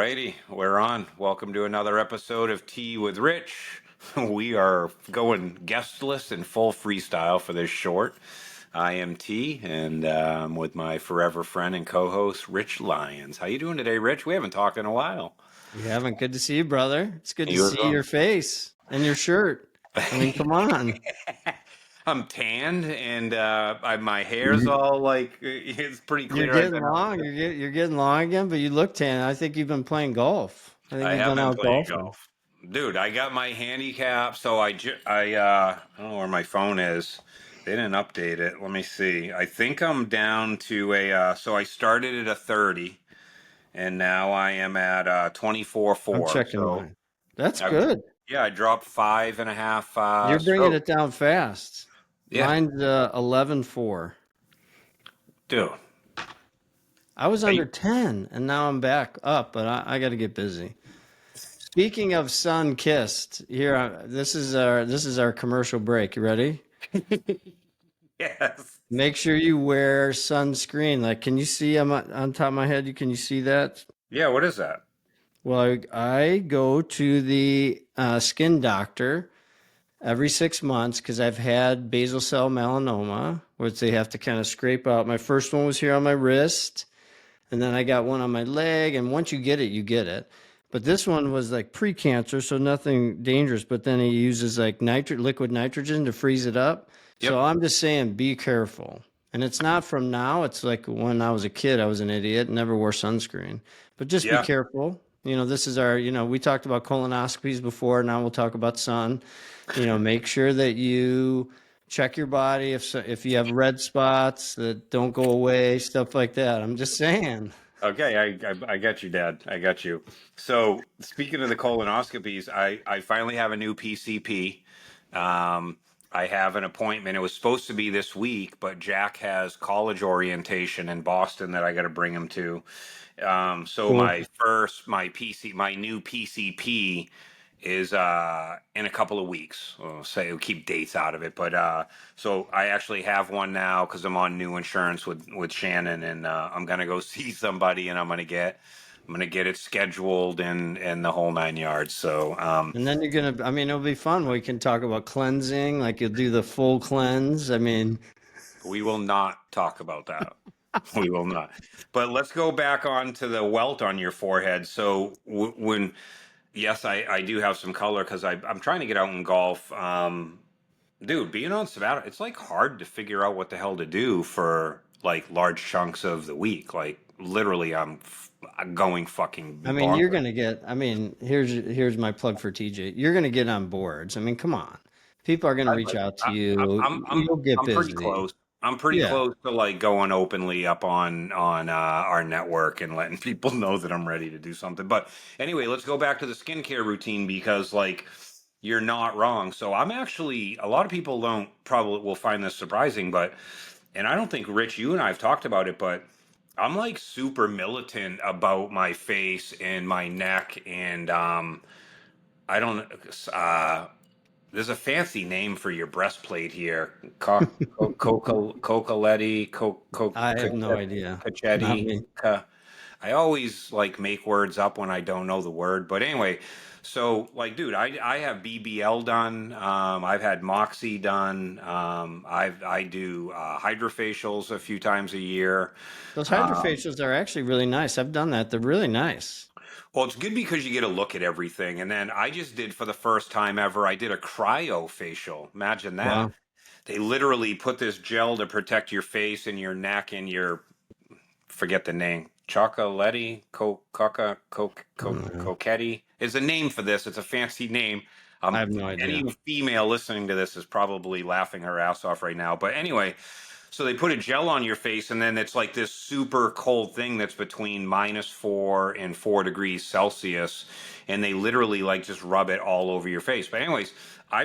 righty, we're on. Welcome to another episode of Tea with Rich. We are going guestless and full freestyle for this short. I am T, and I'm with my forever friend and co-host, Rich Lyons. How you doing today, Rich? We haven't talked in a while. You haven't. Good to see you, brother. It's good to You as see well. your face and your shirt. I mean, come on. I'm tanned, and my hair's You- all like it's pretty You're clear. I've getting been long. You're getting long again, but you look tan. I think you've been playing golf. I think I you've have been been out playing golfing. golf. Dude, I got my handicap, so I don't know where my phone is. They didn't update it. Let me see. I think I'm down to so I started at a 30 and now I am at I'm 24.4. checking So mine. That's I good. yeah, I dropped 5.5 You're bringing stroke. it down fast. Yeah. Mine's 11.4. Dude. I was Hey. under 10, and now I'm back up, but I got to get busy. Speaking of sun kissed, here this is our commercial break. You ready? Yes. Make sure you wear sunscreen. Like, can you see? I'm on top of my head. Can you see that? Yeah, what is that? Well, I go to the skin doctor every 6 months because I've had basal cell melanoma, which they have to kind of scrape out. My first one was here on my wrist, and then I got one on my leg. And once you get it, you get it. But this one was like pre-cancer, so nothing dangerous. But then he uses like liquid nitrogen to freeze it up. So Yep. I'm just saying, be careful. And it's not from now. It's like when I was a kid, I was an idiot, never wore sunscreen. But just be Yeah. careful. This is we talked about colonoscopies before. Now we'll talk about sun. Make sure that you check your body if you have red spots that don't go away, stuff like that. I'm just saying. Okay, I got you, Dad. I got you. So speaking of the colonoscopies, I finally have a new PCP. I have an appointment. It was supposed to be this week, but Jack has college orientation in Boston that I got to bring him to. So Cool. my new PCP is in a couple of weeks. We'll say we'll keep dates out of it, but so I actually have one now because I'm on new insurance with Shannon, and I'm gonna go see somebody, and I'm gonna get it scheduled and the whole 9 yards. So And then I mean, it'll be fun. We can talk about cleansing, like you'll do the full cleanse. I mean, we will not talk about that. We will not. But let's go back on to the welt on your forehead. So when yes, I do have some color because I'm trying to get out in golf. Dude, being on sabbatical, it's like hard to figure out what the hell to do for like large chunks of the week. Like literally, I'm going fucking I mean, you're bonkers. gonna get. I mean, here's my plug for TJ. You're gonna get on boards. I mean, come on. People are gonna reach out to you. You'll get I'm pretty busy. close. I'm pretty Yeah. close to like going openly up on our network and letting people know that I'm ready to do something. But anyway, let's go back to the skincare routine because like you're not wrong. So I'm actually a lot of people don't probably will find this surprising, but and I don't think Rich, you and I have talked about it, but I'm like super militant about my face and my neck and I don't there's a fancy name for your breastplate here. Cocoletti, I have no idea. Not Cachetti. me. I always like make words up when I don't know the word. But anyway, so like, dude, I have BBL done. I've had Moxy done. I do hydrofacials a few times a year. Those Um, hydrofacials are actually really nice. I've done that. They're really nice. Well, it's good because you get a look at everything. And then I just did for the first time ever, I did a cryofacial. Imagine that. Wow. They literally put this gel to protect your face and your neck and your, forget the name, Chocoletti, Coquetti is a name for this. It's a fancy name. I have no Any idea. female listening to this is probably laughing her ass off right now. But anyway, so they put a gel on your face, and then it's like this super cold thing that's between -4 and 4 degrees Celsius, and they literally like just rub it all over your face. But anyways, I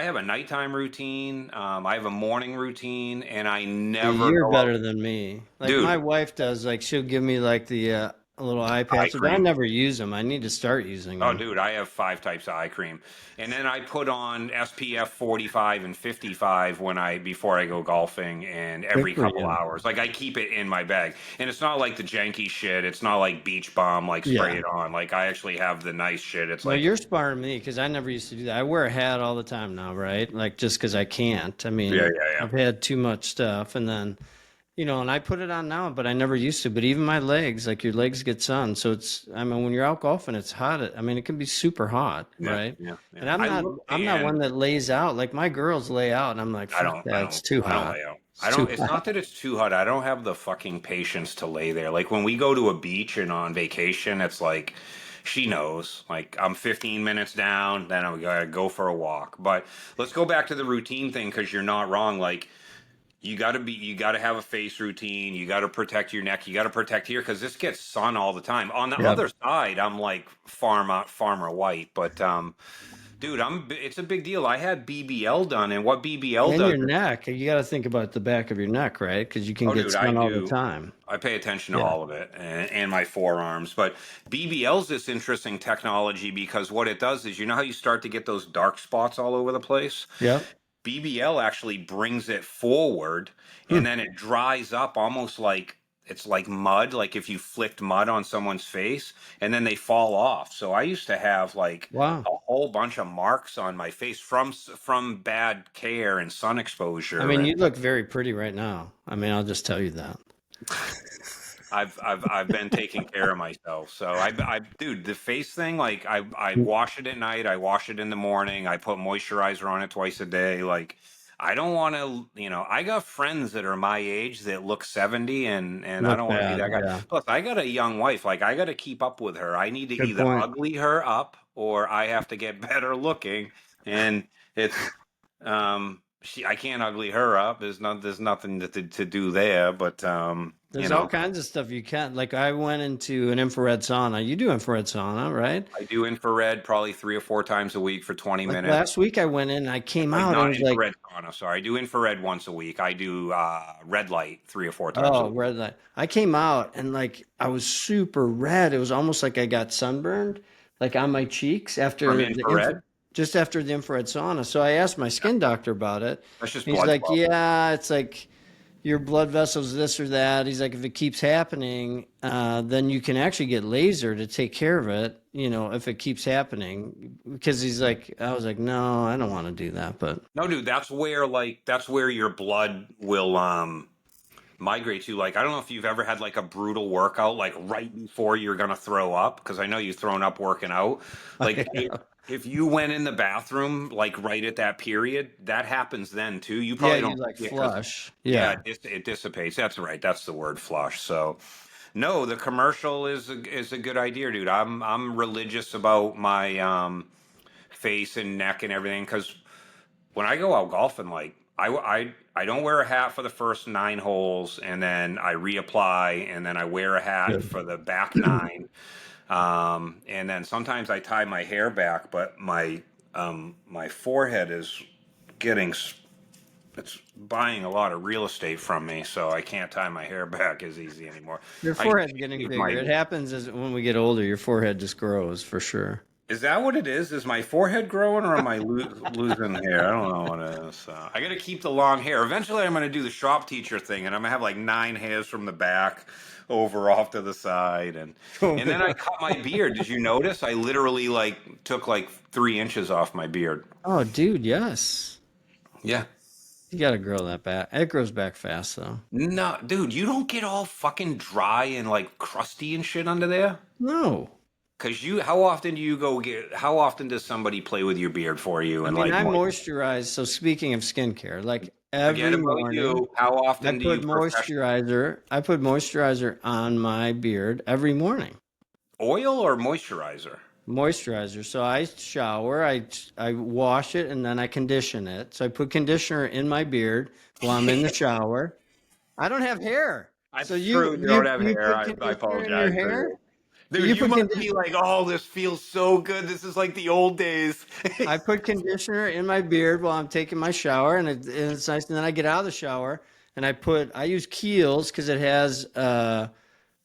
have a nighttime routine, I have a morning routine, and I See, never you're go out, better than me. Like my dude. wife does, like she'll give me like the little eye eye patches, but I cream. never use them. I need to start using Oh, them. dude, I have 5 types of eye cream, and then I put on SPF 45 and 55 when I before I go golfing, and Good every for couple you. hours. Like I keep it in my bag, and it's not like the janky shit. It's not like Beach Balm, like spray Yeah. it on. Like I actually have the nice shit. It's No, like, you're smarter than me because I never used to do that. I wear a hat all the time now, right? Like just because I can't. I yeah, mean, yeah, yeah. I've had too much stuff, and then and I put it on now, but I never used to. But even my legs, like your legs get sun, so it's. I mean, when you're out golfing, it's hot. I mean, it can be super hot, Yeah, right? yeah, yeah. And I'm I not. look, I'm not one and that lays out. Like my girls lay out, and I'm like, I fuck don't, I that. It's don't, too I don't hot. lay out. It's I don't. too It's hot. not that it's too hot. I don't have the fucking patience to lay there. Like when we go to a beach and on vacation, it's like she knows. Like I'm 15 minutes down, then I gotta go for a walk. But let's go back to the routine thing because you're not wrong. Like you gotta have a face routine. You gotta protect your neck. You gotta protect here because this gets sun all the time. On the Yep. other side, I'm like farmer white, but dude, it's a big deal. I had BBL done, and what BBL And does your is, neck. You got to think about the back of your neck, right? Because you can oh, get dude, I sun all the do. time. I pay attention to Yeah. all of it and my forearms. But BBL's this interesting technology because what it does is, you know how you start to get those dark spots all over the place? Yep. BBL actually brings it forward and Hmm. then it dries up almost like it's like mud, like if you flicked mud on someone's face and then they fall off. So I used to have like Wow. a whole bunch of marks on my face from bad care and sun I exposure. mean, And you look very pretty right now. I mean, I'll just tell you that. I've been taking care of myself. So dude, the face thing, like I wash it at night, I wash it in the morning, I put moisturizer on it twice a day. Like I don't want to, I got friends that are my age that look 70 and I Look don't want to be bad. that guy. Yeah. Plus, I got a young wife, like I got to keep up with her. I need to Good either point. ugly her up or I have to get better looking. And it's I can't ugly her up. There's nothing to do there, but There's all kinds of stuff you can. Like I went into an infrared sauna. You do infrared sauna, right? I do infrared probably 3 or 4 times a week for 20 Like minutes. last week I went in, I came Like out and it not was like, infrared sauna, sorry. I do infrared once a week. I do red light 3 or 4 times a oh, week. red light. I came out and like I was super red. It was almost like I got sunburned, like on my cheeks From after infrared, just after the infrared sauna. So I asked my skin doctor about it. that's just He's blood like, flow. yeah, it's like your blood vessels, this or that. He's like, if it keeps happening, then you can actually get laser to take care of it, if it keeps happening. Because he's like, I was like, no, I don't want to do that. But No, dude, that's where your blood will migrate to. Like I don't know if you've ever had like a brutal workout like right before you're gonna throw up, because I know you've thrown up working out. Like if you went in the bathroom like right at that period, that happens then too. You yeah, probably you don't like see it because flush. yeah, Yeah. it dissipates. That's right. That's the word, flush. So no, the commercial is a good idea, dude. I'm religious about my face and neck and everything because when I go out golfing, like I don't wear a hat for the first 9 holes, and then I reapply, and then I wear a hat Good. for the back nine, and then sometimes I tie my hair back, but my forehead is getting it's buying a lot of real estate from me, so I can't tie my hair back as easy anymore. Your I forehead's getting shaved bigger. my It happens as when we get older, your forehead just grows for sure. Is that what it is? Is my forehead growing or am I losing hair? I don't know what it is. I got to keep the long hair. Eventually, I'm going to do the shop teacher thing, and I'm going to have like 9 hairs from the back over off to the side, and then I cut my beard. Did you notice? I literally like took like 3 inches off my beard. Oh, dude, yes. Yeah. You got to grow that back. It grows back fast, though. No, dude, you don't get all fucking dry and like crusty and shit under there. No. Cause how often do you go get? How often does somebody play with your beard for you I and mean, like I moist? moisturize. So speaking of skincare, like Forget every about morning, you. How I often do put you professional moisturizer. I put moisturizer on my beard every morning. oil or moisturizer? Moisturizer. So I shower, I wash it, and then I condition it. So I put conditioner in my beard while I'm in the shower. I don't have hair. So That's you true. You don't you have you hair. put I conditioner in your apologize. hair? So Dude, you you put must be conditioner. like, oh, this feels so good. This is like the old days. I put conditioner in my beard while I'm taking my shower, and it's nice. And then I get out of the shower and I use Kiehl's because it has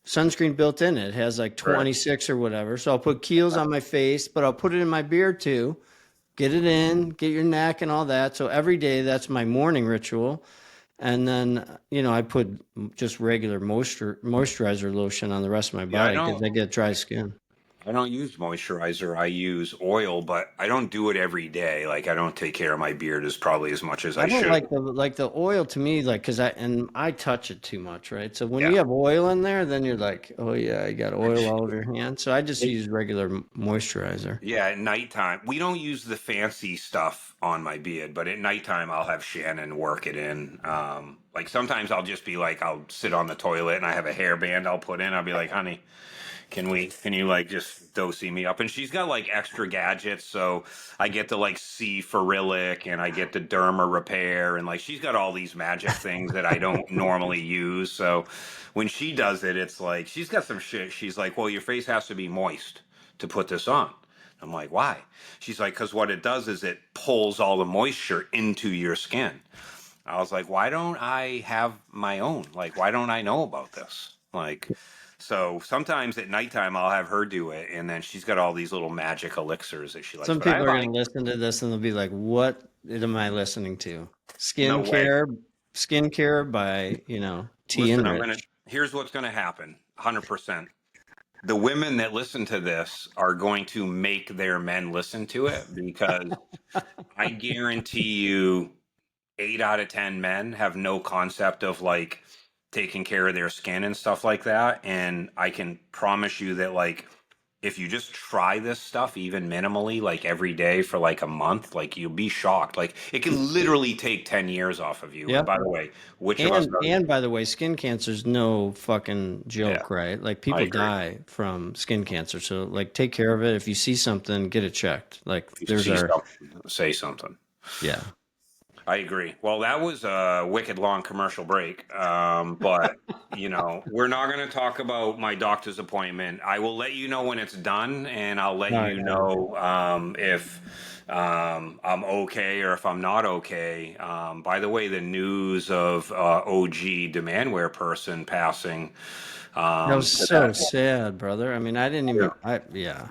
sunscreen built in it. It has like Right. 26 or whatever. So I'll put Kiehl's on my face, but I'll put it in my beard too. Get it in, get your neck and all that. So every day, that's my morning ritual. And then, I put just regular moisturizer lotion on the rest of my Yeah, body because I get dry skin. I don't use moisturizer. I use oil, but I don't do it every day. Like I don't take care of my beard as probably as much as I I don't should. like the oil to me, like, because I touch it too much, right? So when Yeah. you have oil in there, then you're like, oh yeah, you got oil all over your hands. So I just use regular moisturizer. Yeah, at nighttime. We don't use the fancy stuff on my beard, but at nighttime I'll have Shannon work it in. Like sometimes I'll just be like, I'll sit on the toilet and I have a hairband I'll put in. I'll be like, honey, can you like just dosey me up? And she's got like extra gadgets, so I get to like see Ferulic and I get to derma repair and like she's got all these magic things that I don't normally use. So when she does it, it's like she's got some shit. She's like, well, your face has to be moist to put this on. I'm like, why? She's like, because what it does is it pulls all the moisture into your skin. I was like, why don't I have my own? Like, why don't I know about this? Like, so sometimes at nighttime I'll have her do it, and then she's got all these little magic elixirs that she likes. Some But I people are like going to listen to this and they'll be like, what am I listening to? no way. Skincare by, T Listen, Enrich. here's what's gonna happen, 100%. The women that listen to this are going to make their men listen to it because I guarantee you 8 out of 10 men have no concept of like taking care of their skin and stuff like that. And I can promise you that like if you just try this stuff even minimally, like every day for like a month, like you'll be shocked. Like it can literally take 10 years off of you. And Yep. by the way, which of us And by the way, skin cancer is no fucking yeah, joke, right? Like I people agree. die from skin cancer. So like take care of it. If you see something, get it checked. Like If you there's see our something, say something. yeah. I agree. Well, that was a wicked long commercial break. But, we're not going to talk about my doctor's appointment. I will let you know when it's done, and I'll let Oh, you yeah. know if I'm okay or if I'm not okay. By the way, the news of OG demandware person passing That was to so that. sad, brother. I mean, I didn't even yeah.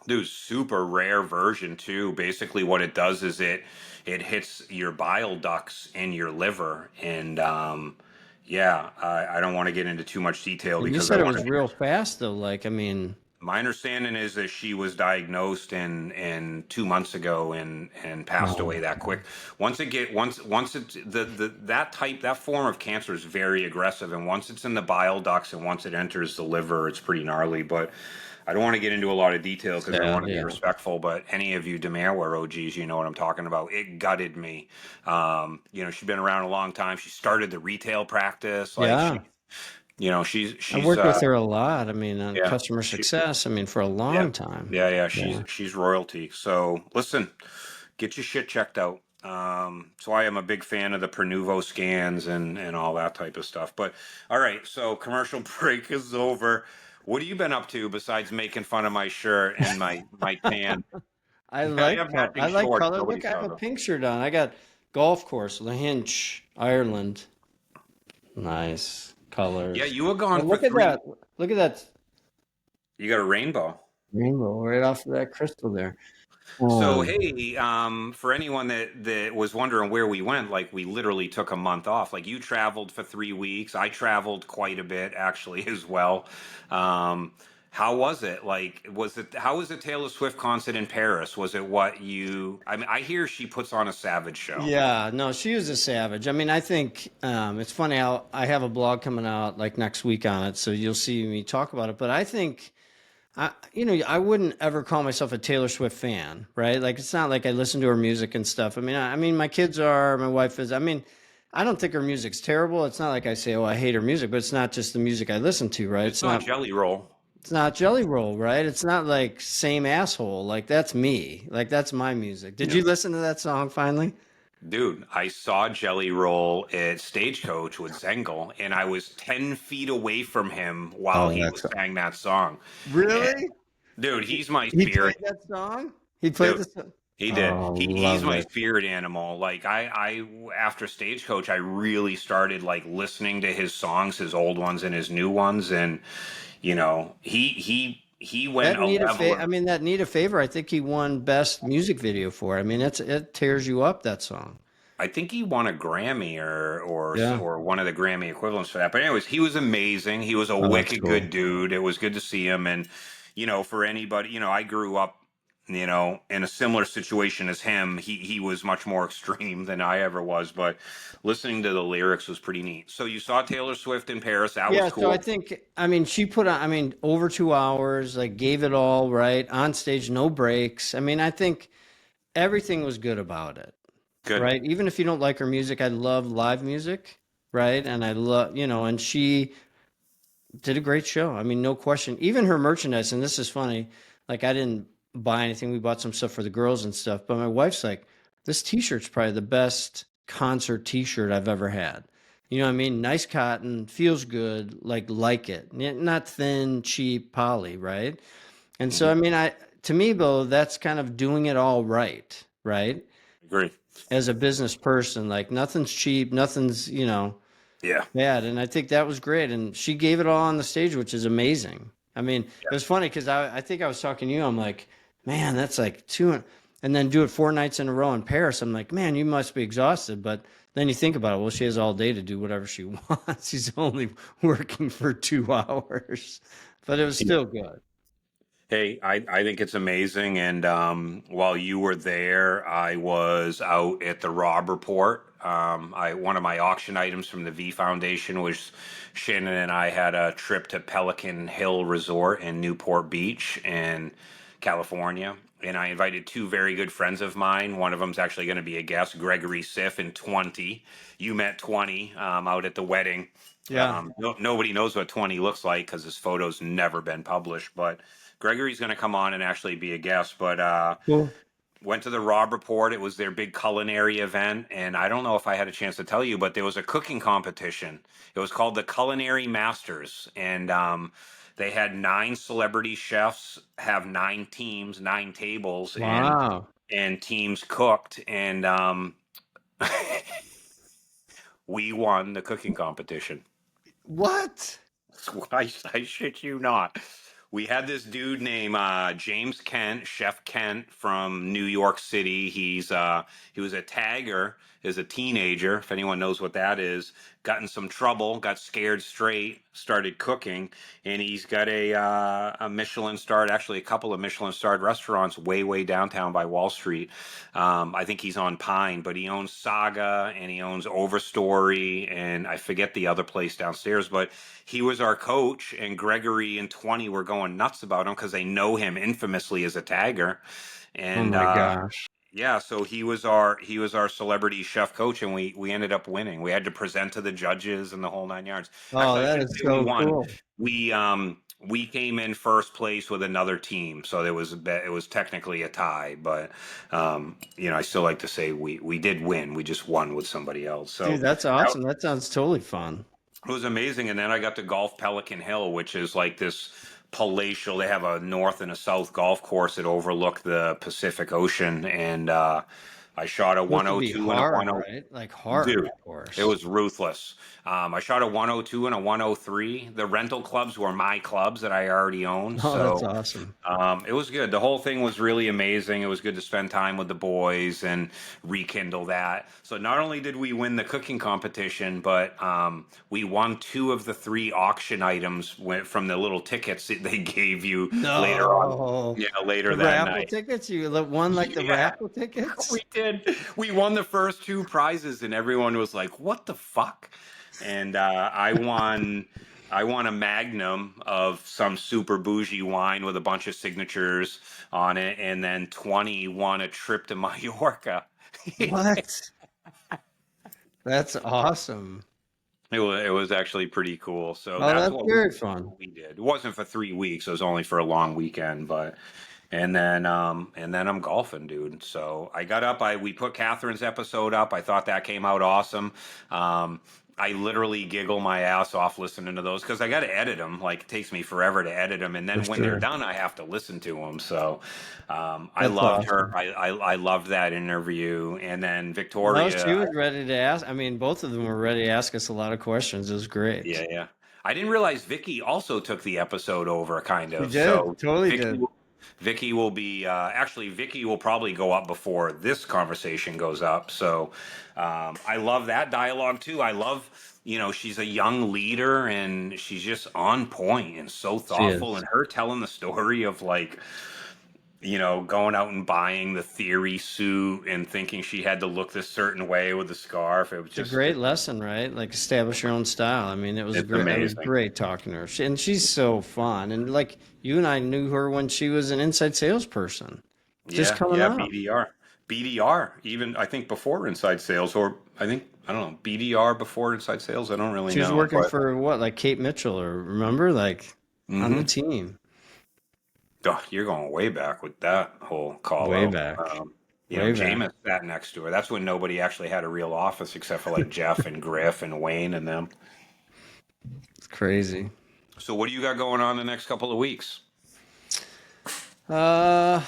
Dude, super rare version too. Basically, what it does is it hits your bile ducts in your liver, and yeah, I don't want to get into too much detail And you because I said it want was to. real fast though. Like, I mean, My understanding is that she was diagnosed in 2 months ago and passed away oh, that quick. Once it's that form of cancer is very aggressive, and once it's in the bile ducts and once it enters the liver, it's pretty gnarly. But I don't want to get into a lot of detail because I sad, want to be yeah. respectful. But any of you Demaware OGs, you know what I'm talking about. It gutted me. She's been around a long time. She started the retail practice. Like Yeah. I she's worked with her a lot. I mean, on yeah. customer success. I mean, for a Yeah. long time. Yeah. Yeah. She's royalty. So listen, get your shit checked out. So I am a big fan of the Pernuvo scans and all that type of stuff. But all right, so commercial break is over. What have you been up to besides making fun of my shirt and my tan? I have I matching like shorts. color. Nobody Look, I have saw a them. pink shirt on. I got golf course, Lahinch, Ireland. Nice Yeah, colors. you were gone And for look at three. that. Look at that You got a rainbow. rainbow right off of that crystal there. So Um, hey, for anyone that was wondering where we went, like we literally took a month off. Like you traveled for 3 weeks. I traveled quite a bit actually as well. Um, how was it? Like, how was the Taylor Swift concert in Paris? Was it what you? I mean, I hear she puts on a savage show. yeah, no, she was a savage. I mean, I think it's funny how I have a blog coming out like next week on it, so you'll see me talk about it. But I think I wouldn't ever call myself a Taylor Swift fan, right? Like it's not like I listen to her music and stuff. I mean, my kids are, my wife is. I mean, I don't think her music's terrible. It's not like I say, oh, I hate her music, but it's not just the music I listen to, right? It's not Jelly Roll. It's not Jelly Roll, right? It's not like same asshole. Like that's me. Like that's my music. Did Yeah. you listen to that song finally? Dude, I saw Jelly Roll at Stagecoach with Zengel, and I was 10 feet away from him while Oh, he was that's sang that song. And, really. dude, he's my He played spirit. that song. He played Dude, the song. He did. Oh, He's love my it. spirit animal. Like after Stagecoach, I really started like listening to his songs, his old ones and his new ones, and he went That a need a level. favor. I mean, that need a favor. I think he won best music video for. I mean, it tears you up, that song. I think he won a Grammy Yeah. or one of the Grammy equivalents for that. But anyways, he was amazing. He was a Oh, that's wicked good cool. dude. It was good to see him. And for anybody, I grew up, in a similar situation as him. He was much more extreme than I ever was. But listening to the lyrics was pretty neat. So you saw Taylor Swift in Paris. That was Yeah, so I cool. think, I mean, she put on, I mean, over 2 hours, like gave it all, right? On stage, no breaks. I mean, I think everything was good about it, Good. right? Even if you don't like her music, I love live music, right? And I love, and she did a great show. I mean, no question. Even her merchandise, and this is funny, like I didn't buy anything. We bought some stuff for the girls and stuff, but my wife's like, this t-shirt's probably the best concert t-shirt I've ever had. You know what I mean? Nice cotton, feels good, like it. Not thin, cheap poly, right? And so Hmm. I mean, to me though, that's kind of doing it all right, right? Agree. As a business person, like nothing's cheap, nothing's, Yeah. bad. And I think that was great. And she gave it all on the stage, which is amazing. I mean, it was funny because I think I was talking to you. I'm like, man, that's like two. And then do it 4 nights in a row in Paris. I'm like, man, you must be exhausted. But then you think about it. Well, she has all day to do whatever she wants. She's only working for 2 hours, but it was still good. Hey, I think it's amazing. And while you were there, I was out at the Robb report. One of my auction items from the V Foundation was Shannon and I had a trip to Pelican Hill Resort in Newport Beach in California. And I invited two very good friends of mine. One of them's actually going to be a guest, Gregory Siff, and 20. You met 20 out at the wedding. Yeah. Nobody knows what 20 looks like because his photo's never been published, but Gregory's going to come on and actually be a guest. But Cool. went to the Robb Report. It was their big culinary event, and I don't know if I had a chance to tell you, but there was a cooking competition. It was called the Culinary Masters, and they had 9 celebrity chefs have 9 teams, 9 tables, Wow. and teams cooked, and we won the cooking competition. What? I shit you not. We had this dude named James Kent, Chef Kent from New York City. He was a tagger as a teenager. If anyone knows what that is, got in some trouble, got scared straight, started cooking, and he's got a Michelin starred, actually a couple of Michelin starred restaurants way downtown by Wall Street. I think he's on Pine, but he owns Saga and he owns Overstory, and I forget the other place downstairs, but he was our coach, and Gregory and 20 were going nuts about him because they know him infamously as a tagger. Oh And my gosh. yeah, so he was our celebrity chef coach, and we ended up winning. We had to present to the judges and the whole 9 yards. Oh, Actually, I that shouldn't is say we so won. cool. We came in first place with another team, so it was technically a tie. But I still like to say we did win. We just won with somebody else. Dude, So that's awesome. That sounds totally fun. it was amazing. And then I got to golf Pelican Hill, which is like this palatial. They have a north and a south golf course that overlook the Pacific Ocean. And I shot a Supposed to be 102 and a hard, 10. right? Like hard, Dude, of it course. was ruthless. I shot a 102 and a 103. The rental clubs were my clubs that I already owned. Oh, that's So awesome. it was good. The whole thing was really amazing. It was good to spend time with the boys and rekindle that. So not only did we win the cooking competition, but we won 2 of the 3 auction items from the little tickets that they gave you later on. No. Yeah, later The that raffle night. tickets? You won like the Yeah, raffle tickets? we did. We won the first 2 prizes, and everyone was like, "What the fuck?" And I won a Magnum of some super bougie wine with a bunch of signatures on it, and then 20 won a trip to Mallorca. What? That's awesome. It was actually pretty cool. So Oh, that's that's what very fun. we did. It wasn't for 3 weeks. It was only for a long weekend, but and then I'm golfing, dude. So I got up. We put Catherine's episode up. I thought that came out awesome. Um, I literally giggle my ass off listening to those because I got to edit them. Like it takes me forever to edit them, and For then when they're sure. done, I have to listen to them. So I That's loved her. awesome. I loved that interview, and then Well, she Victoria. was ready to ask. I mean, both of them were ready to ask us a lot of questions. It was great. Yeah, yeah. I didn't realize Vicky also took the episode over, kind She of. did. So Totally Vicky, did. Vicky will be actually Vicky will probably go up before this conversation goes up. So I love that dialogue too. I love, she's a young leader and she's just on point and so She thoughtful. is. And her telling the story of like, going out and buying the theory suit and thinking she had to look this certain way with the scarf. It was It's a just, great lesson, right? Like establish your own style. I mean, it was it's great. It was amazing. great talking to her. And she's so fun. And like you and I knew her when she was an inside salesperson, just Yeah, coming yeah, up. BDR, even I think before inside sales, or I don't know, BDR before inside sales. I don't really She was know, working but for what, like Kate Mitchell, or remember, like on the hmm team you're going way back with that whole call way out. back, way back. Jameis sat next to her. That's when nobody actually had a real office except for like Jeff and Griff and Wayne and them. It's crazy. So what do you got going on the next couple of weeks? Uh,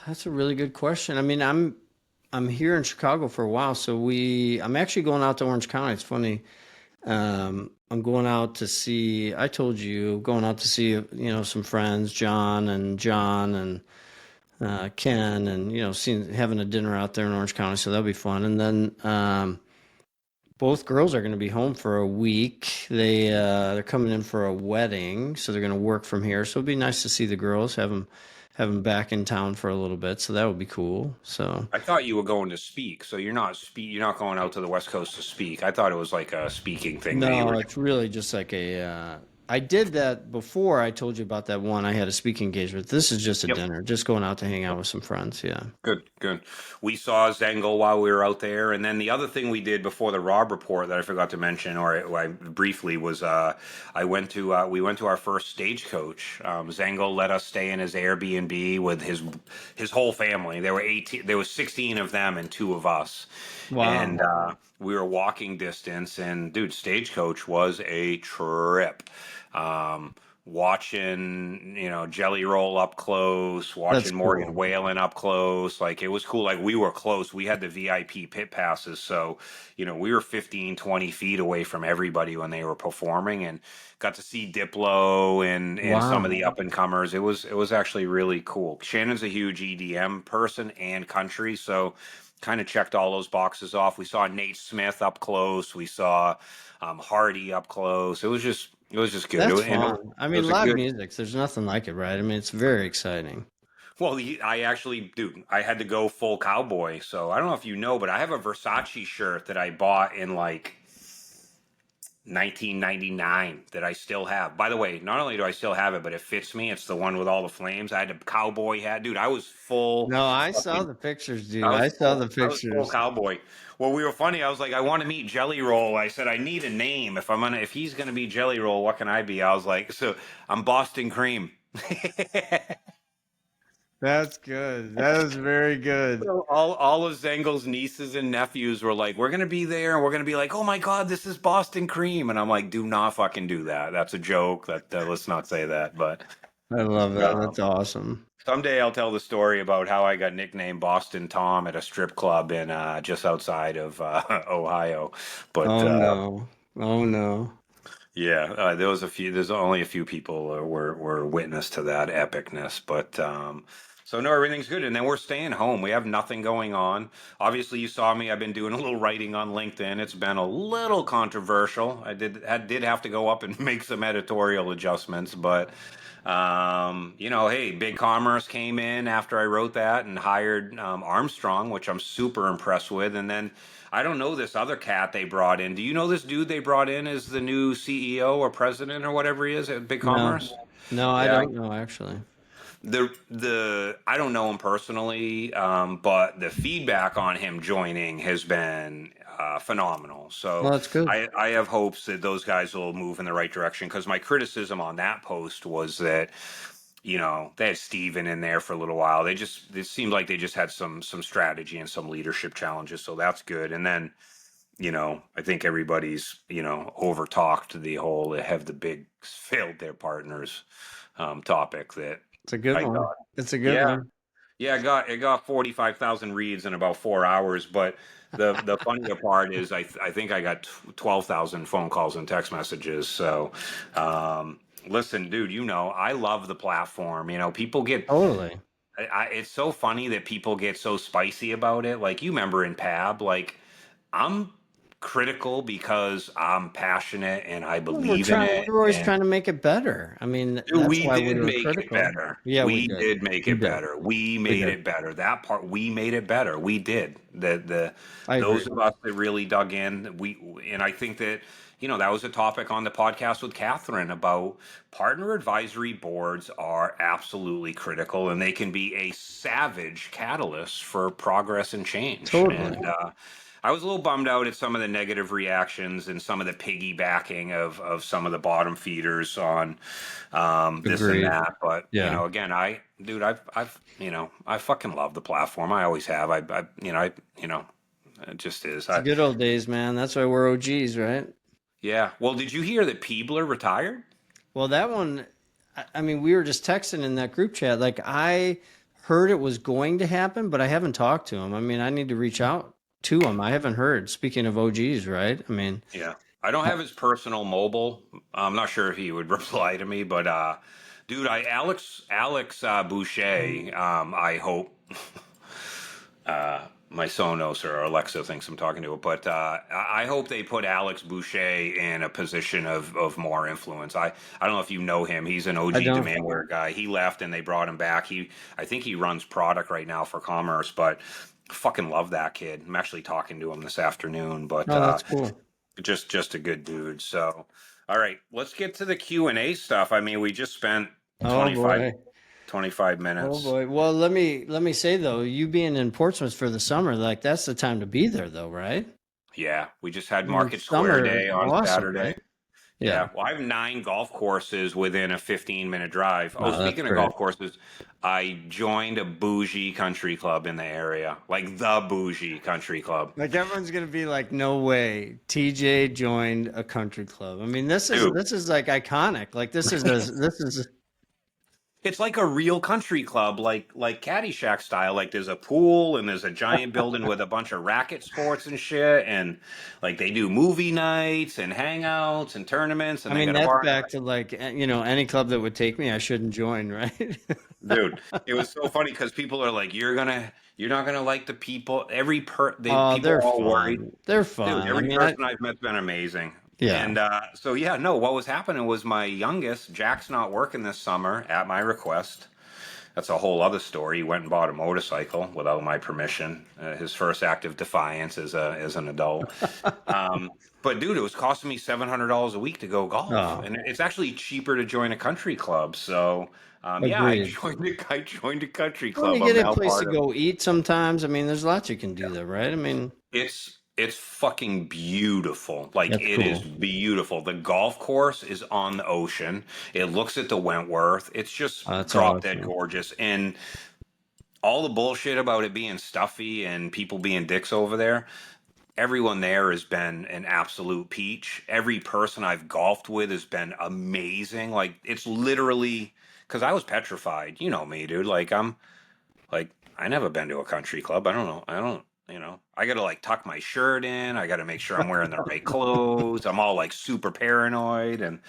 that's a really good question. I mean, I'm here in Chicago for a while, so I'm actually going out to Orange County. It's funny. I'm going out to see, I told you, going out to see, some friends, John and Ken, and, having a dinner out there in Orange County. So that'll be fun. And then, both girls are going to be home for a week. They're coming in for a wedding, so they're going to work from here. So it'd be nice to see the girls, have them back in town for a little bit. So that would be cool. So I thought you were going to speak, so you're not going out to the West Coast to speak. I thought it was like a speaking thing that you no, were it's really just like I did that before. I told you about that one. I had a speaking engagement. This is just a doing. dinner, just going out to hang out with some friends. Yeah. Good, good. We saw Zengel while we were out there, and then the other thing we did before the Robb report that I forgot to mention, or I briefly was, we went to our first Stagecoach. Zengel let us stay in his Airbnb with his whole family. There were 18, there was 16 of them and two of us, and Wow. we were walking distance. And dude, Stagecoach was a trip. Watching, Jelly Roll up close, That's watching Morgan cool. Whalen up close. Like it was cool. Like we were close. We had the VIP pit passes. So, we were 15, 20 feet away from everybody when they were performing and got to see Diplo and some of Wow. the up and comers. It was actually really cool. Shannon's a huge EDM person and country. So kind of checked all those boxes off. We saw Nate Smith up close. We saw Hardy up close. It was just good. That's And fun. I it mean, was a live good. music, there's nothing like it, right? I mean, it's very exciting. Well, I actually, dude, I had to go full cowboy. So I don't know if you know, but I have a Versace shirt that I bought in like 1999 that I still have. By the way, not only do I still have it, but it fits me. It's the one with all the flames. I had a cowboy hat, dude. I was full. No, I saw Fucking, the pictures, I dude. was I saw full. the I was full pictures. cowboy. Well, we were funny. I was like, I want to meet Jelly Roll. I said, I need a name. If he's gonna be Jelly Roll, what can I be? I was like, so I'm Boston Cream. That's good. That is very good. So all of Zengel's nieces and nephews were like, "We're gonna be there, and we're gonna be like, oh my god, this is Boston Cream," and I'm like, "Do not fucking do that. That's a joke. Let's not say that." But I love that. um, That's awesome. someday I'll tell the story about how I got nicknamed Boston Tom at a strip club in just outside of Ohio. But Oh no. Oh no. yeah, there was a few. There's only a few people were witness to that epicness, but so no, everything's good. And then we're staying home. We have nothing going on. Obviously, you saw me. I've been doing a little writing on LinkedIn. It's been a little controversial. I did have to go up and make some editorial adjustments, but hey, Big Commerce came in after I wrote that and hired Armstrong, which I'm super impressed with, and then. I don't know this other cat they brought in. Do you know this dude they brought in as the new CEO or president or whatever he is at Big No. Commerce? No, I Yeah, don't know actually. the I don't know him personally, but the feedback on him joining has been phenomenal. Well, So that's good. I have hopes that those guys will move in the right direction. Because my criticism on that post was that they had Steven in there for a little while. It seemed like they just had some strategy and some leadership challenges. So that's good. And then I think everybody's, over talked the whole have the big failed their partners topic that It's a good I one. got. It's a good Yeah. one. Yeah, it got 45,000 reads in about 4 hours, but the funnier part is I think I got 12,000 phone calls and text messages. So, listen, dude, I love the platform. People get Totally. it's so funny that people get so spicy about it. Like you remember in Pab, like I'm critical because I'm passionate and I Well, we're believe in trying. it. We're always And trying to make it better. I mean, dude, that's we why we did were make it critical. better. Yeah, we We did. did make We it did. better. We We made did. it better. That part, we made it better. We did. The I agree. those of us that really dug in, and I think that that was a topic on the podcast with Catherine about partner advisory boards are absolutely critical, and they can be a savage catalyst for progress and change. Totally. And I was a little bummed out at some of the negative reactions and some of the piggybacking of some of the bottom feeders on this and Agreed. that. But Yeah. again, dude, I fucking love the platform. I always have. It just is. It's the good old days, man. That's why we're OGs, right? Yeah. Well, did you hear that Peebler retired? Well, that one, I mean, we were just texting in that group chat. Like, I heard it was going to happen, but I haven't talked to him. I mean, I need to reach out to him. I haven't heard. Speaking of OGs, right? I mean, Yeah. I don't have his personal mobile. I'm not sure if he would reply to me, but dude, Alex Boucher, I hope my Sonos or Alexa thinks I'm talking to it, but I hope they put Alex Boucher in a position of more influence. I don't know if you know him. He's an I OG don't. demandware guy. He left and they brought him back. I think he runs product right now for Commerce, but fucking love that kid. I'm actually talking to him this afternoon, but Oh, that's cool. just a good dude. So, all right, let's get to the Q&A stuff. I mean, we just spent Oh 25 boy. 25 Oh minutes. boy. Well, let me say though, you being in Portsmouth for the summer, like that's the time to be there though, right? Yeah, we just had I mean, Market Square summer is Day on awesome, Saturday. right? Yeah. Yeah, well, I have 9 golf courses within a 15-minute drive. Oh, Wow, that's speaking of great. golf courses, I joined a bougie country club in the area, like the bougie country club. Like everyone's gonna be like, no way, TJ joined a country club. I mean, this is Dude, this is like iconic. Like this is it's like a real country club, like Caddyshack style. Like there's a pool and there's a giant building with a bunch of racket sports and shit, and like they do movie nights and hangouts and tournaments, I and they mean, got a that's bar. back to like any club that would take me, I shouldn't join, right? Dude, it was so funny because people are like, you're not gonna like the people. Oh, People they're are all worried. fun. They're Dude, fun. I every mean, I person I've met's been amazing. yeah. And so yeah, no, what was happening was my youngest, Jack's not working this summer at my request. That's a whole other story. He went and bought a motorcycle without my permission. His first act of defiance as an adult. But dude, it was costing me $700 a week to go golf, Oh, and it's actually cheaper to join a country club. So yeah, I agreed. joined I joined a country When club. you I'm get a now place to part of. go eat sometimes, I mean, there's lots you can do there, right? I mean, It's fucking beautiful. Like that's it is cool. beautiful. The golf course is on the ocean. It looks at the Wentworth. It's just Oh, that's drop dead awesome. gorgeous. And all the bullshit about it being stuffy and people being dicks over there, everyone there has been an absolute peach. Every person I've golfed with has been amazing. Like it's literally because I was petrified. You know me, dude. Like I never been to a country club. I don't know. I don't. I gotta like tuck my shirt in. I gotta make sure I'm wearing the right clothes. I'm all like super paranoid, and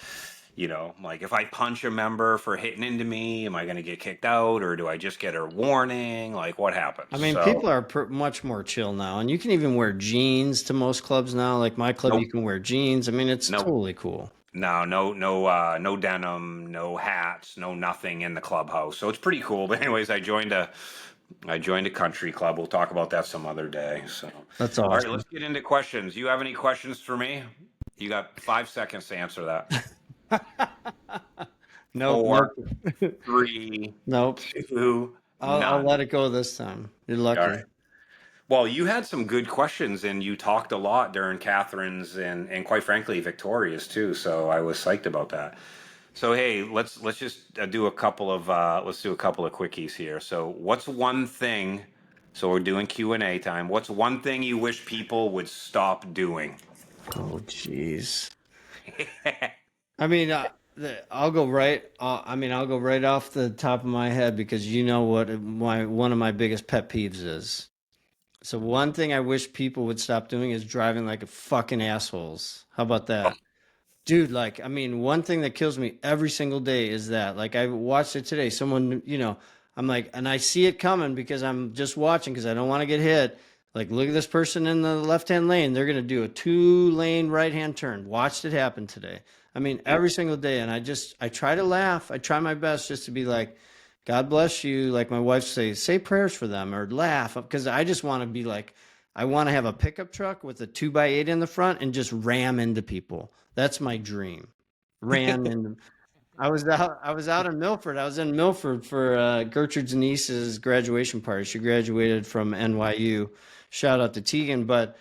like if I punch a member for hitting into me, am I gonna get kicked out, or do I just get a warning? Like what I happens? mean, So people are much more chill now, and you can even wear jeans to most clubs now. Like my club, nope, you can wear jeans. I mean, it's nope. totally cool. No denim, no hats, no nothing in the clubhouse. So it's pretty cool. But anyways, I joined a country club. We'll talk about that some other day. So, That's all right, awesome. let's get into questions. You have any questions for me? You got 5 seconds to answer that. Nope, Four, nope, three, nope. two, I'll let none. it go this time. You're All lucky. right. Well, you had some good questions and you talked a lot during Catherine's and quite frankly Victoria's too. So I was psyched about that. So hey, let's just do a couple of quickies here. So what's one thing So we're doing Q&A time. What's one thing you wish people would stop doing? Oh, jeez. I mean, I'll go right. I'll go right off the top of my head because you know what one of my biggest pet peeves is. So one thing I wish people would stop doing is driving like a fucking assholes. How about that? Dude, like, I mean, one thing that kills me every single day is that, like, I watched it today. Someone, I'm like, and I see it coming because I'm just watching because I don't want to get hit. Like, look at this person in the left hand lane. They're going to do a 2-lane right hand turn. Watched it happen today. I mean, every single day. And I try to laugh. I try my best just to be like, God bless you. Like my wife say prayers for them or laugh because I just want to be like, I want to have a pickup truck with a 2x8 in the front and just ram into people. That's my dream. Ran into. I was out in Milford. I was in Milford for Gertrude's niece's graduation party. She graduated from NYU. Shout out to Tegan. But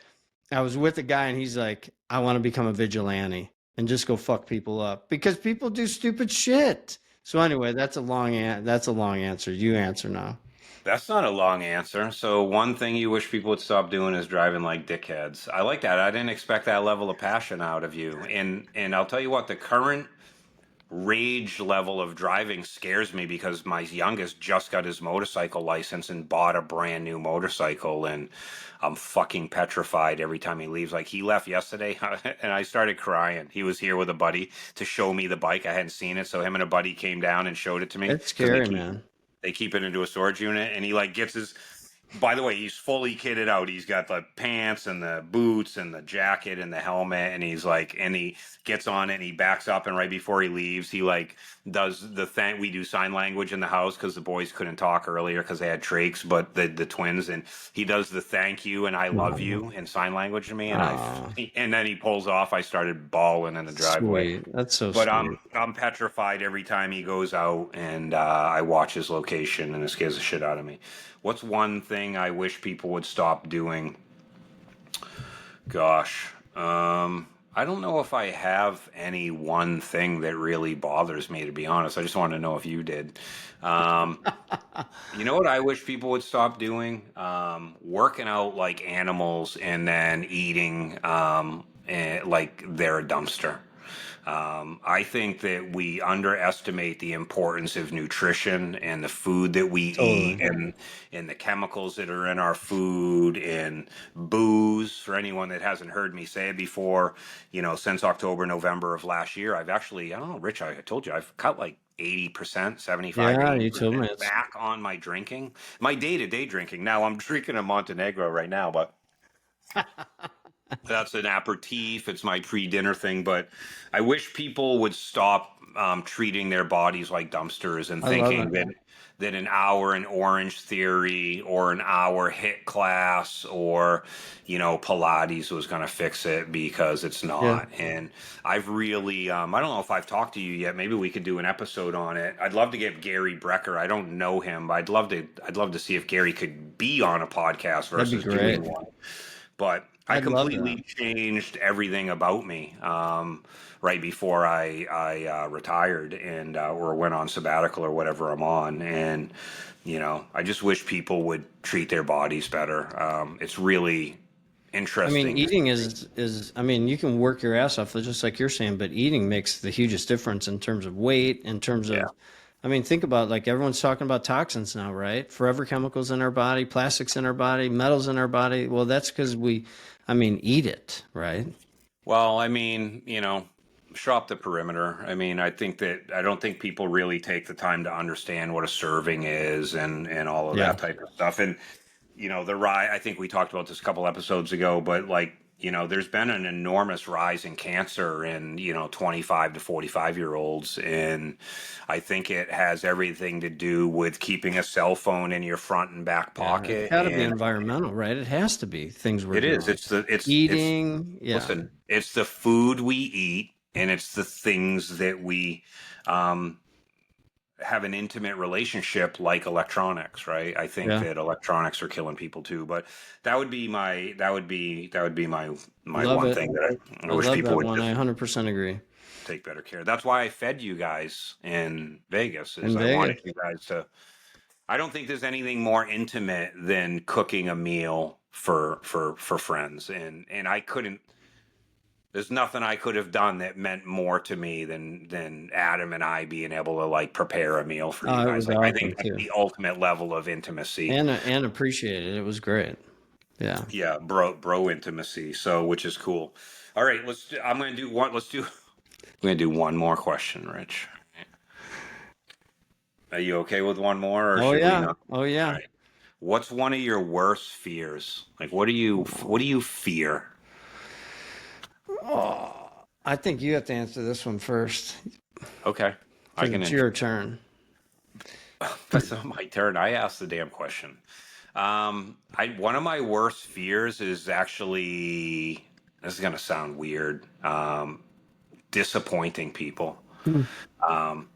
I was with a guy and he's like, I want to become a vigilante and just go fuck people up because people do stupid shit. So anyway, that's a long answer. You answer now. That's not a long answer. So one thing you wish people would stop doing is driving like dickheads. I like that. I didn't expect that level of passion out of you. And I'll tell you what, the current rage level of driving scares me because my youngest just got his motorcycle license and bought a brand new motorcycle, and I'm fucking petrified every time he leaves. Like he left yesterday and I started crying. He was here with a buddy to show me the bike. I hadn't seen it, so him and a buddy came down and showed it to me It's because scary, man. they keep it into a storage unit, and he like gets his, by the way, he's fully kitted out. He's got the pants and the boots and the jacket and the helmet, and he's like, and he gets on it and he backs up, and right before he leaves, he like does the thing. We do sign language in the house because the boys couldn't talk earlier because they had trachs, but the twins, and he does the thank you and I love you in sign language to me, and Ah, and then he pulls off. I started bawling in the driveway. sweet. That's so But sweet. I'm petrified every time he goes out, and I watch his location, and it scares the shit out of me. What's one thing I wish people would stop doing? Gosh, I don't know if I have any one thing that really bothers me, to be honest. I just want to know if you did. Um, you know what I wish people would stop doing? Working out like animals and then eating like they're a dumpster. I think that we underestimate the importance of nutrition and the food that we eat, Totally. and the chemicals that are in our food and booze. For anyone that hasn't heard me say it before, since October, November of last year, I've actually, I don't know, Rich, I told you, I've cut like 80%, 75 to Yeah, eighty you told me percent it's back on my drinking, my day-to-day drinking. Now I'm drinking a Montenegro right now, but that's an aperitif. It's my pre-dinner thing, but I wish people would stop treating their bodies like dumpsters and I love thinking it. that an hour in Orange Theory or an hour hit class or Pilates was going to fix it, because it's Yeah. not. And I've really I don't know if I've talked to you yet. Maybe we could do an episode on it. I'd love to get Gary Brecker. I don't know him, but I'd love to see if Gary could be on a podcast That'd be versus great. doing one. But I I'd love that. completely changed everything about me right before I retired and or went on sabbatical or whatever I'm on. And I just wish people would treat their bodies better. It's really I mean, interesting. eating is I mean, you can work your ass off just like you're saying, but eating makes the hugest difference in terms of weight, in terms Yeah. of I mean, think about like everyone's talking about toxins now, right? Forever chemicals in our body, plastics in our body, metals in our body. Well, that's because eat it, right? Well, I mean, shop the perimeter. I mean, I don't think people really take the time to understand what a serving is and all of Yeah. that type of stuff. And the rise, I think we talked about this a couple episodes ago, but like, there's been an enormous rise in cancer in, 25 to 45-year-olds. And I think it has everything to do with keeping a cell phone in your front and back Yeah. It's pocket. got to be And environmental, right? It has to be things we're it is, doing. it's Eating, yeah. listen, it's the food we eat, and it's the things that we, um, have an intimate relationship, like electronics, right? I think Yeah. that electronics are killing people too, but that would be my Love one it. thing that I I wish love people that would one. I just 100% agree. take better care. That's why I fed you guys in Vegas, is In I wanted Vegas. you guys to I don't think there's anything more intimate than cooking a meal for friends, and I couldn't. There's nothing I could have done that meant more to me than Adam and I being able to like prepare a meal for you Oh, it guys. was Like I awesome think that's too, the ultimate level of intimacy. and appreciated. It was great. Yeah. Yeah, bro intimacy. So which is cool. All right, I'm gonna do one. I'm gonna do one more question, Rich. Are you okay with one more, or Oh should we yeah. not? Oh All yeah. right. What's one of your worst fears? Like, what do you fear? Oh, I think you have to answer this one first Okay, I because can. it's your turn. That's not my turn. I asked the damn question. I one of my worst fears is actually, this is gonna sound weird. Disappointing people. Hmm. Um,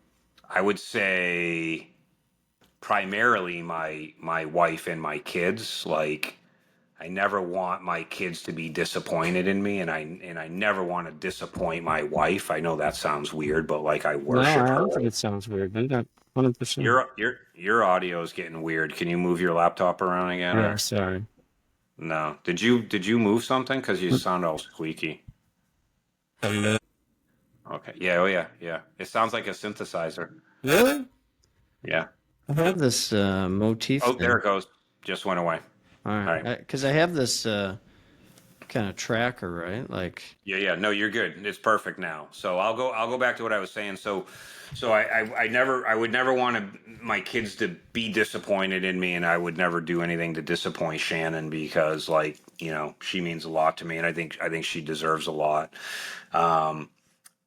I would say primarily my wife and my kids. Like, I never want my kids to be disappointed in me, and I never want to disappoint my wife. I know that sounds weird, but like I No, worship I her. don't think it sounds weird. I got 100%. Your audio is getting weird. Can you move your laptop around again, Yeah, or sorry. no? Did you move something? Because you sound all squeaky. Hello. Okay. Yeah. Oh yeah. Yeah. It sounds like a synthesizer. Really? Yeah. I have this motif Oh, there thing. it goes. Just went away. All All right. right, because I have this kind of tracker, right? Like, Yeah, yeah. No, you're good. It's perfect now. So I'll go back to what I was saying. So I would never want my kids to be disappointed in me, and I would never do anything to disappoint Shannon because, like, she means a lot to me, and I think she deserves a lot. Um,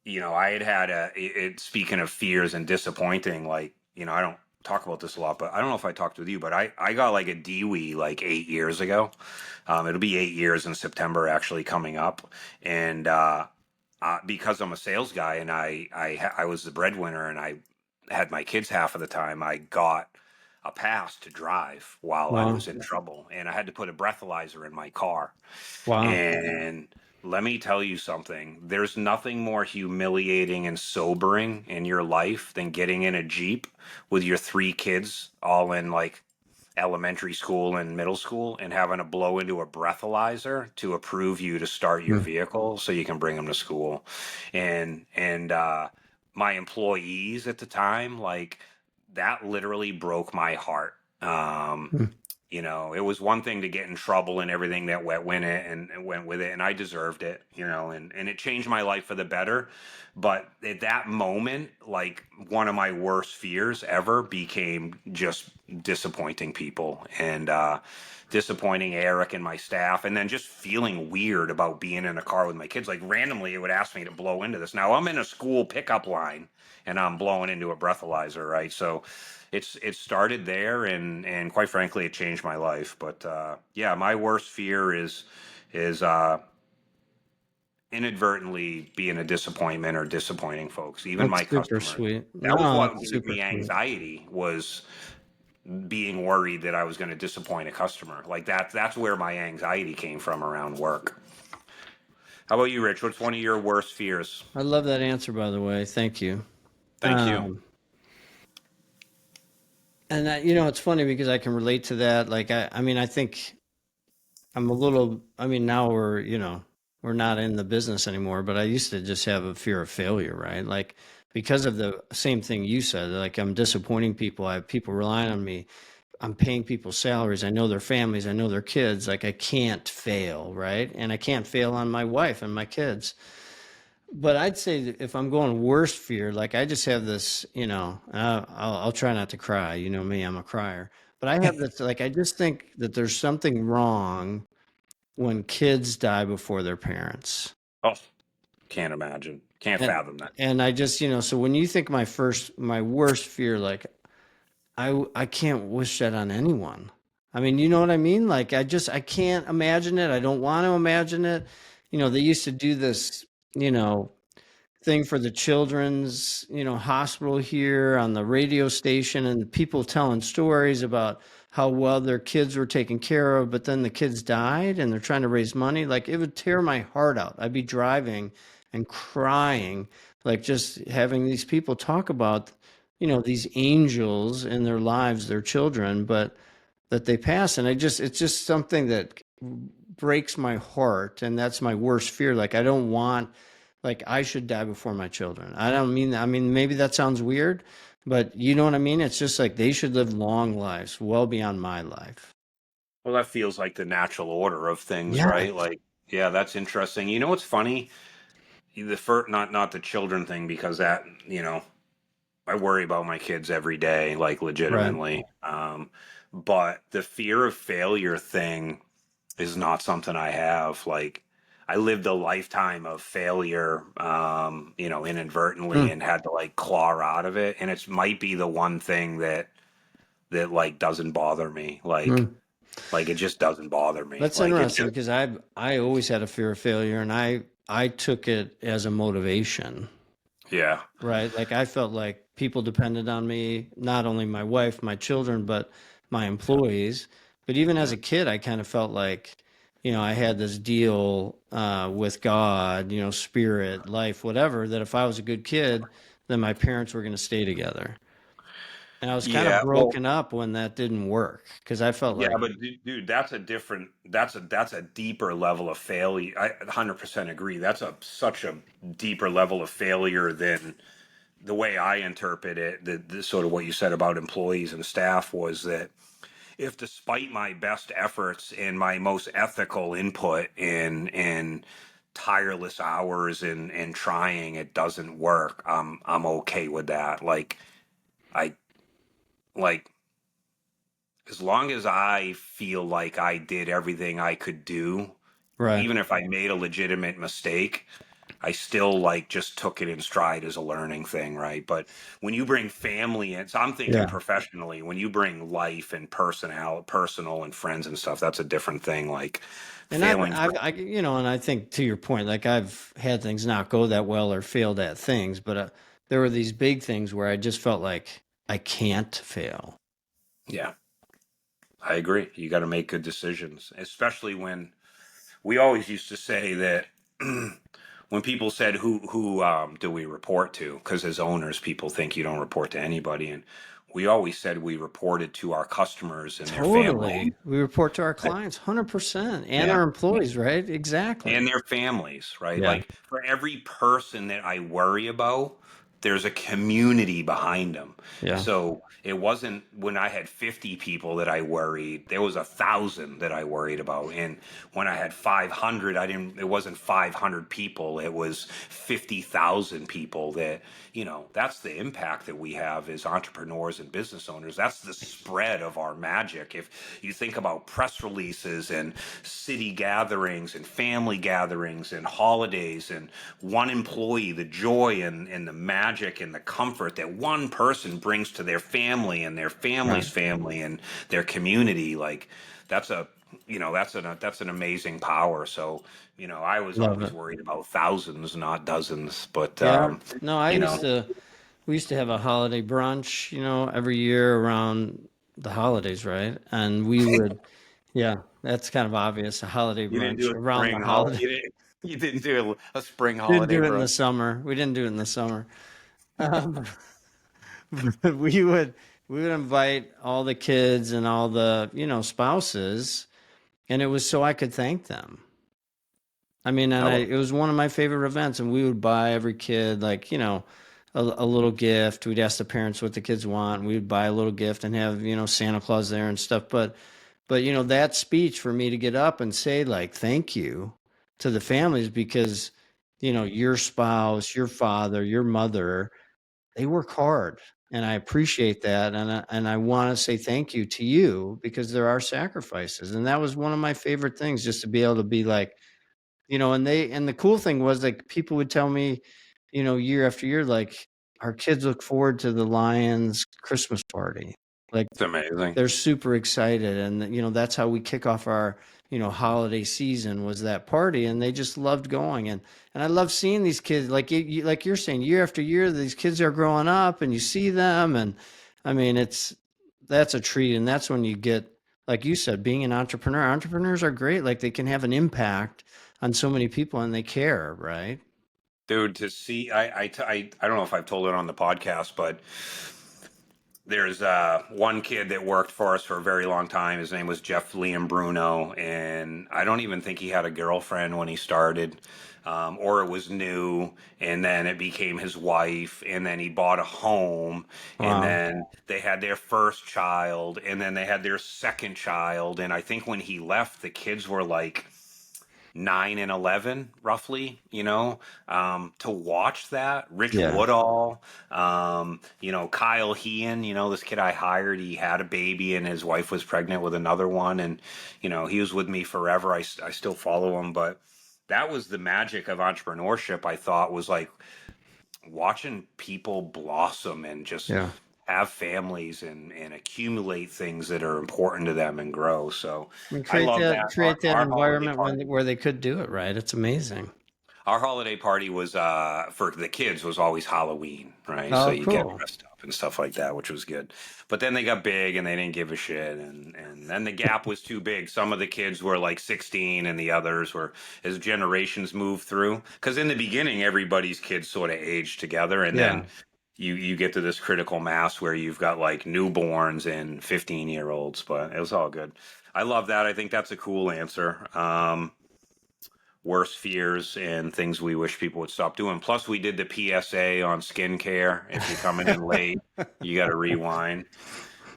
I had speaking of fears and disappointing, like, I don't talk about this a lot, but I don't know if I talked with you, but I got like a DWI like 8 years ago. It'll be 8 years in September actually coming up. And because I'm a sales guy and I was the breadwinner and I had my kids half of the time, I got a pass to drive while I wow, was in trouble. And I had to put a breathalyzer in my car. wow, And let me tell you something. There's nothing more humiliating and sobering in your life than getting in a Jeep with your three kids all in like elementary school and middle school and having to blow into a breathalyzer to approve you to start your hmm, vehicle so you can bring them to school. And my employees at the time, like, that literally broke my heart. hmm. It was one thing to get in trouble and everything that and went with it, and I deserved it, and it changed my life for the better. But at that moment, like, one of my worst fears ever became just disappointing people and disappointing Eric and my staff, and then just feeling weird about being in a car with my kids. Like, randomly, it would ask me to blow into this. Now I'm in a school pickup line and I'm blowing into a breathalyzer, right? So it started there, and quite frankly, it changed my life. But yeah, my worst fear is inadvertently being a disappointment or disappointing folks, even my That's super customers. sweet. That was No, what that's gave super me sweet. anxiety, was being worried that I was going to disappoint a customer. Like, that's where my anxiety came from around work. How about you, Rich? What's one of your worst fears? I love that answer, by the way. Thank you. Thank you. Um, and it's funny because I can relate to that. Like, I mean, I think I'm a little. I mean, now we're not in the business anymore, but I used to just have a fear of failure, right? Like, because of the same thing you said. Like, I'm disappointing people. I have people relying on me. I'm paying people salaries. I know their families. I know their kids. Like, I can't fail, right? And I can't fail on my wife and my kids. But I'd say that if I'm going worst fear, like, I just have this, I'll try not to cry. You know me, I'm a crier. But I have this, like, I just think that there's something wrong when kids die before their parents. Oh, can't imagine. Can't And fathom that. and I just, so when you think my worst fear, like, I can't wish that on anyone. I mean, you know what I mean? Like, I can't imagine it. I don't want to imagine it. They used to do this, you know, thing for the children's, hospital here on the radio station, and people telling stories about how well their kids were taken care of, but then the kids died and they're trying to raise money. Like, it would tear my heart out. I'd be driving and crying, like, just having these people talk about, these angels in their lives, their children, but that they pass. And it's just something that breaks my heart. And that's my worst fear. Like, I don't want, like, I should die before my children. I mean, maybe that sounds weird, but you know what I mean? It's just like they should live long lives, well beyond my life. Well, that feels like the natural order of things, Yeah. right? Like, yeah, that's interesting. You know what's funny? The first, not the children thing, because that, I worry about my kids every day, like Right. legitimately. But the fear of failure thing is not something I have. Like, I lived a lifetime of failure, inadvertently, Hmm. and had to like claw out of it. And it might be the one thing that like doesn't bother me. Hmm. Like it just doesn't bother me. That's Like it interesting just, because I always had a fear of failure, and I took it as a motivation. yeah, Right. Like I felt like people depended on me, not only my wife, my children, but my employees. But even as yeah, a kid, I kind of felt like, I had this deal with God, spirit, life, whatever, that if I was a good kid, then my parents were going to stay together. And I was kind of yeah. Well, broken up when that didn't work because I felt yeah, like, but dude, that's a different. That's a deeper level of failure. I 100% agree. That's such a deeper level of failure than the way I interpret it. The sort of what you said about employees and staff was that if, despite my best efforts and my most ethical input and tireless hours and trying, it doesn't work, I'm okay with that. I like as long as I feel like I did everything I could do, right. even if I made a legitimate mistake, I still like just took it in stride as a learning thing, right? But when you bring family in, so I'm thinking Yeah. professionally, when you bring life and personal and friends and stuff, that's a different thing. Like And failing. and I think to your point, like I've had things not go that well or failed at things, but there were these big things where I just felt like I can't fail. Yeah, I agree. You got to make good decisions, especially when we always used to say that when people said who do we report to, because as owners people think you don't report to anybody, and we always said we reported to our customers and their family. Totally. We report to our clients 100% and Yeah, our employees, right? Exactly. and their families, right? Yeah. Like for every person that I worry about, there's a community behind them. Yeah. So it wasn't when I had 50 people that I worried, there was 1,000 that I worried about. And when I had 500, it wasn't 500 people, it was 50,000 people that, that's the impact that we have as entrepreneurs and business owners. That's the spread of our magic. If you think about press releases and city gatherings and family gatherings and holidays and one employee, the joy and the magic and the comfort that one person brings to their family and their Right. family's family and their community, like that's a that's an amazing power. So I was Love always it. worried about thousands, not dozens. But Yeah. No, you know, we used to have a holiday brunch, every year around the holidays, right? And we would, yeah, that's kind of obvious, a holiday you didn't do brunch a around the spring holiday. holiday. You didn't do a spring Didn't holiday, do it in bro. the summer. We didn't do it in the summer. Um, but we would invite all the kids and all the, spouses, and it was so I could thank them. I mean, I love it was one of my favorite events, and we would buy every kid like, a little gift. We'd ask the parents what the kids want. And we'd buy a little gift and have, Santa Claus there and stuff. But that speech for me to get up and say like thank you to the families because your spouse, your father, your mother, they work hard, and I appreciate that, and I want to say thank you to you because there are sacrifices, and that was one of my favorite things, just to be able to be like, and the cool thing was like people would tell me, year after year, like our kids look forward to the Lions Christmas party. Like It's amazing. they're super excited, and that's how we kick off our holiday season, was that party, and they just loved going. And I love seeing these kids, like like you're saying, year after year these kids are growing up and you see them, and I mean that's a treat. And that's when you get, like you said, being an entrepreneurs are great, like they can have an impact on so many people and they care, right? Dude, to see, I don't know if I've told it on the podcast, but there's one kid that worked for us for a very long time. His name was Jeff Liam Bruno, and I don't even think he had a girlfriend when he started, or it was new, and then it became his wife, and then he bought a home, and Wow. then they had their first child, and then they had their second child, and I think when he left, the kids were like 9 and 11 roughly, to watch that. Rich Yeah. Woodall, Kyle Hean, this kid I hired, he had a baby and his wife was pregnant with another one, and he was with me forever. I still follow him, but that was the magic of entrepreneurship. I thought was like watching people blossom and just Yeah. have families and accumulate things that are important to them and grow. So And I love that. create that Our holiday environment party. where they could do it right. It's amazing. Our holiday party was for the kids was always Halloween, right? So Oh, you get cool. dressed up and stuff like that, which was good. But then they got big and they didn't give a shit, and then the gap was too big. Some of the kids were like 16, and the others were as generations moved through. Because in the beginning, everybody's kids sort of aged together, and Yeah. then you get to this critical mass where you've got like newborns and 15-year-olds. But it was all good. I love that. I think that's a cool answer. Worst fears and things we wish people would stop doing. Plus, we did the PSA on skincare. If you're coming in late, you got to rewind.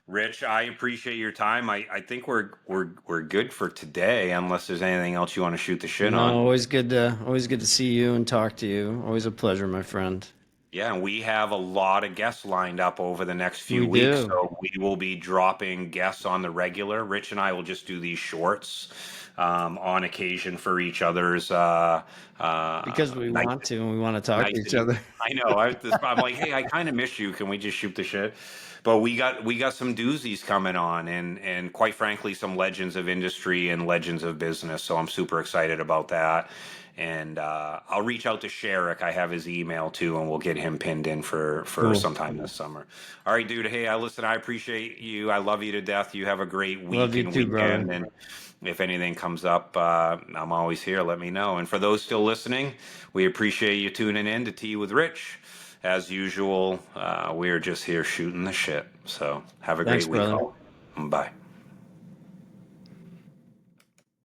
Rich, I appreciate your time. I think we're good for today, unless there's anything else you want to shoot the shit No, on. always good to see you and talk to you. Always a pleasure, my friend. Yeah, and we have a lot of guests lined up over the next few We weeks, do. so we will be dropping guests on the regular. Rich and I will just do these shorts on occasion for each other's Because we night. want to and we want to talk to each Nicety. other. I know. I'm like, hey, I kind of miss you. Can we just shoot the shit? But we got some doozies coming on, and quite frankly, some legends of industry and legends of business. So I'm super excited about that. And I'll reach out to Sherrick. I have his email too, and we'll get him pinned in for Cool. sometime this summer. All right, dude. Hey, I appreciate you. I love you to death. You have a great Love week you and too, brother. weekend, and if anything comes up, I'm always here. Let me know. And for those still listening, we appreciate you tuning in to Tea with Rich. As usual, we're just here shooting the shit. So have a Thanks, great week, brother. all. Bye.